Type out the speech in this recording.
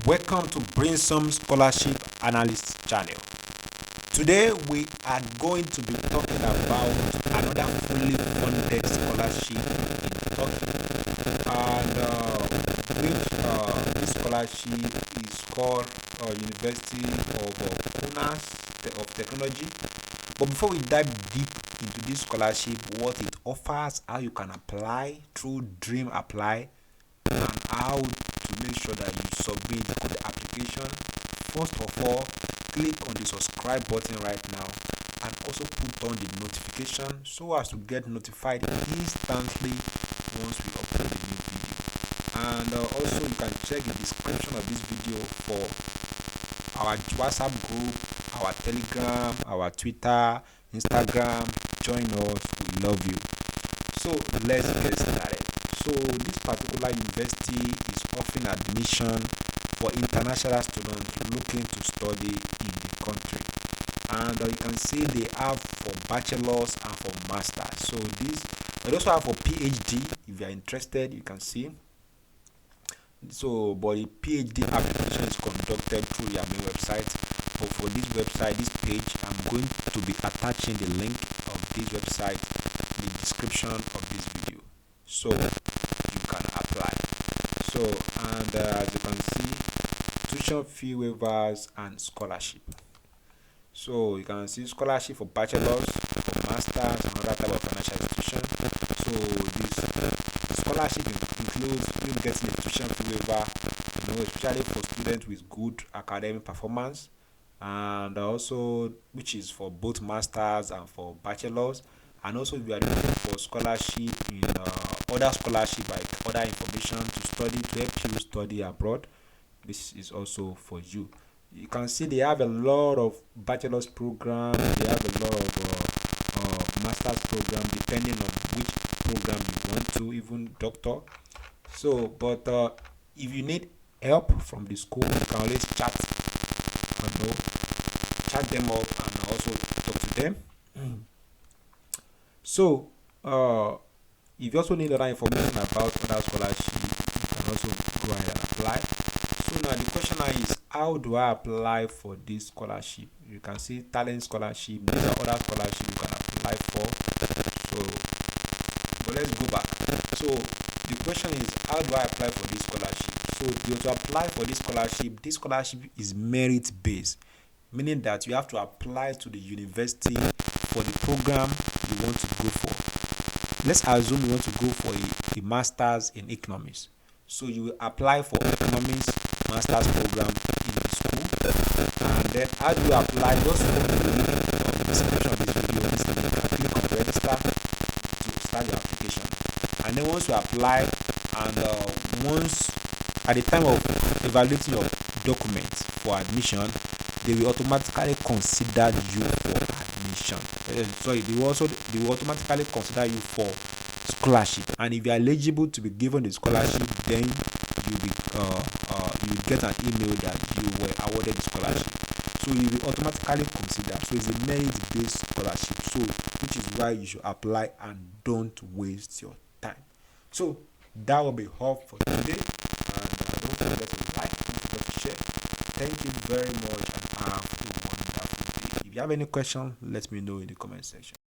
Welcome to Bring Some Scholarship Analyst channel. Today we are going to be talking about another fully funded scholarship in Turkey, and this scholarship is called University of Kaunas of Technology. But before we dive deep into this scholarship, what it offers, how you can apply through Dream Apply, and how to make sure that you submit the application, first of all, click on the subscribe button right now and also put on the notification so as to get notified instantly once we upload a new video. And also you can check the description of this video for our WhatsApp group, our Telegram, our Twitter, Instagram. Join us, we love you. So let's get started. So this particular university is offering admission for international students looking to study in the country, and you can see they have for bachelors and for masters. So they also have for PhD. If you are interested, you can see. So but the PhD application is conducted through your main website. But for this website, this page, I'm going to be attaching the link of this website in the description of this video, so you can apply. So, and as you can see, tuition fee waivers and scholarship. So you can see scholarship for bachelors, for masters, and other type of financial institution. So this scholarship includes you getting a tuition fee waiver, especially for students with good academic performance, and also which is for both masters and for bachelors. And also if you are looking for scholarship in other scholarship like other information to help you study abroad, this is also for you. You can see they have a lot of bachelor's program, they have a lot of master's program depending on which program you want to, even doctor. So but if you need help from the school, you can always chat them up and also talk to them. So if you also need other information about other scholarship, you can also go ahead and apply. So now the question now is, how do I apply for this scholarship? You can see talent scholarship. These are other scholarships you can apply for. So but let's go back. So the question is, how do I apply for this scholarship? So to apply for this scholarship is merit based, meaning that you have to apply to the university for the program you want to go for. Let's assume you want to go for a master's in economics. So you will apply for economics master's program in the school. And then how do you apply? Just follow the link of the description of this video. This link, and click on register to start your application. And then once you apply, and once at the time of evaluating your documents for admission, they will automatically consider you for admission. They will automatically consider you for scholarship. And if you are eligible to be given the scholarship, then you will get an email that you were awarded the scholarship. So you will automatically consider. So it's a merit-based scholarship. So which is why you should apply and don't waste your time. So that will be all for today. And don't forget to like, don't forget to share. Thank you very much and have a wonderful day. If you have any questions, let me know in the comment section.